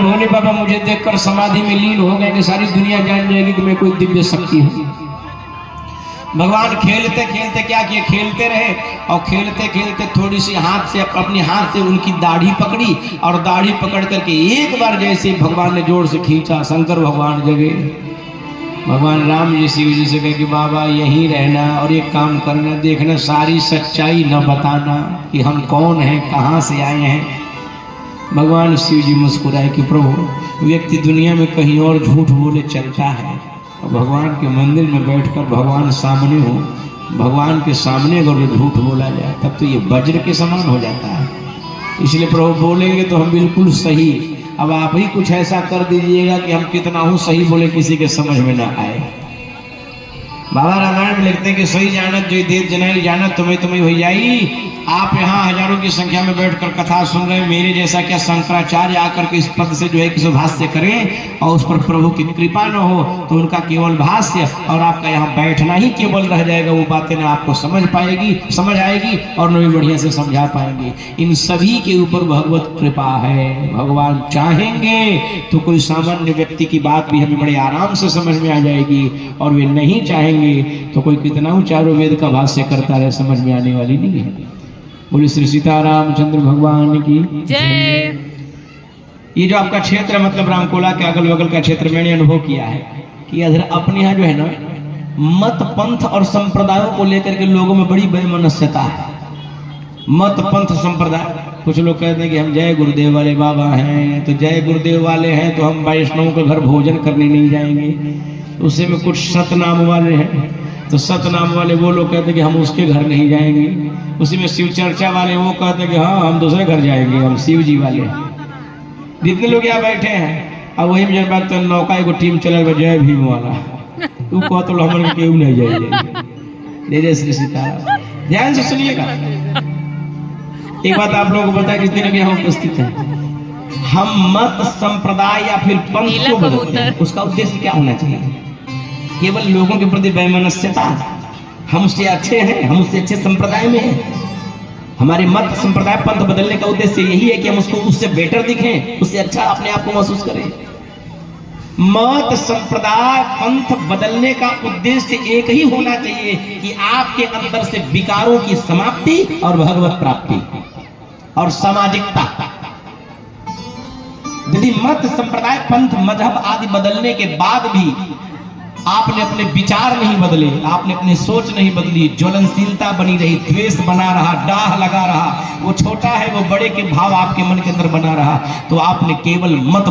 भोले बाबा मुझे देखकर समाधि में लीन हो गए कि सारी दुनिया जान जाएगी कि मैं कोई दिव्य शक्ति हूँ। भगवान खेलते खेलते क्या किए, खेलते रहे और खेलते खेलते थोड़ी सी हाथ से अपने हाथ से उनकी दाढ़ी पकड़ी और दाढ़ी पकड़ करके एक बार जैसे भगवान ने जोर से खींचा, शंकर भगवान जगे। भगवान राम जी शिव जी से कहे कि बाबा यहीं रहना और एक काम करना, देखना सारी सच्चाई न बताना कि हम कौन हैं, कहाँ से आए हैं। भगवान शिव जी मुस्कुराए कि प्रभु व्यक्ति दुनिया में कहीं और झूठ बोले चलता है और भगवान के मंदिर में बैठकर भगवान सामने हो, भगवान के सामने अगर झूठ बोला जाए तब तो ये वज्र के समान हो जाता है। इसलिए प्रभु बोलेंगे तो हम बिल्कुल सही, अब आप ही कुछ ऐसा कर दीजिएगा कि हम कितना हूँ सही बोले किसी के समझ में ना आए। बाबा रामायण में लिखते हैं कि सही जानत जो देव जनाई जानत तुम्हें तुम्हें हो जाई। आप यहाँ हजारों की संख्या में बैठकर कथा सुन रहे हैं, मेरे जैसा क्या शंकराचार्य आकर के इस पद से जो है किसी भाष्य करें और उस पर प्रभु की कृपा न हो तो उनका केवल भाष्य और आपका यहाँ बैठना ही केवल रह जाएगा। वो बातें ना आपको समझ आएगी और न भी बढ़िया से समझा पाएंगे। इन सभी के ऊपर भगवत कृपा है। भगवान चाहेंगे तो कोई सामान्य व्यक्ति की बात भी हमें बड़े आराम से समझ में आ जाएगी और वे नहीं चाहेंगे तो कोई कितना ही चारों वेद का भाष्य करता रहे, समझ में आने वाली नहीं है। बोले श्री सीतारामचंद्र भगवान की जय। ये जो आपका क्षेत्र है मतलब रामकोला के अगल बगल का क्षेत्र मैंने अनुभव किया है कि इधर अपने यहाँ जो है ना मत पंथ और संप्रदायों को लेकर के लोगों में बड़ी वैमनस्यता है। मत पंथ संप्रदाय, कुछ लोग कहते हैं कि हम जय गुरुदेव वाले बाबा हैं, तो जय गुरुदेव वाले हैं तो हम वैष्णवों के घर भोजन करने नहीं जाएंगे। उसी में कुछ सतनाम वाले हैं तो सतनाम वाले वो लोग कहते हैं कि हम उसके घर नहीं जाएंगे। उसी में शिव चर्चा वाले वो कहते हैं कि हाँ हम दूसरे घर जाएंगे, हम शिव जी वाले। जितने लोग यहाँ बैठे हैं अब वही में बात तो नौका एगो टीम चल जय भीम वाला, तू कह तो हमारे केहू नहीं जाइए। जय श्री सीताराम। ध्यान से सुनिएगा, एक बात आप लोगों को बताया जितने लोग यहाँ उपस्थित हैं, हम मत संप्रदाय या फिर पंथ को बदलते हैं, उसका उद्देश्य क्या होना चाहिए? केवल लोगों के प्रति वैमनस्यता, हम उससे अच्छे हैं, हम उससे अच्छे संप्रदाय में हैं। हमारे मत संप्रदाय पंथ बदलने का उद्देश्य यही है कि हम उसको उससे बेटर दिखें, उससे अच्छा अपने आप को महसूस करें। मत संप्रदाय पंथ बदलने का उद्देश्य एक ही होना चाहिए कि आपके अंदर से विकारों की समाप्ति और भगवत प्राप्ति और सामाजिकता। यदि मत संप्रदाय पंथ मजहब आदि बदलने के बाद भी आपने अपने विचार नहीं बदले, आपने अपनी सोच नहीं बदली, ज्वलनशीलता बनी रही, द्वेष बना रहा, डाह लगा रहा, वो छोटा है वो बड़े के भाव आपके मन के अंदर बना रहा, तो आपने केवल मत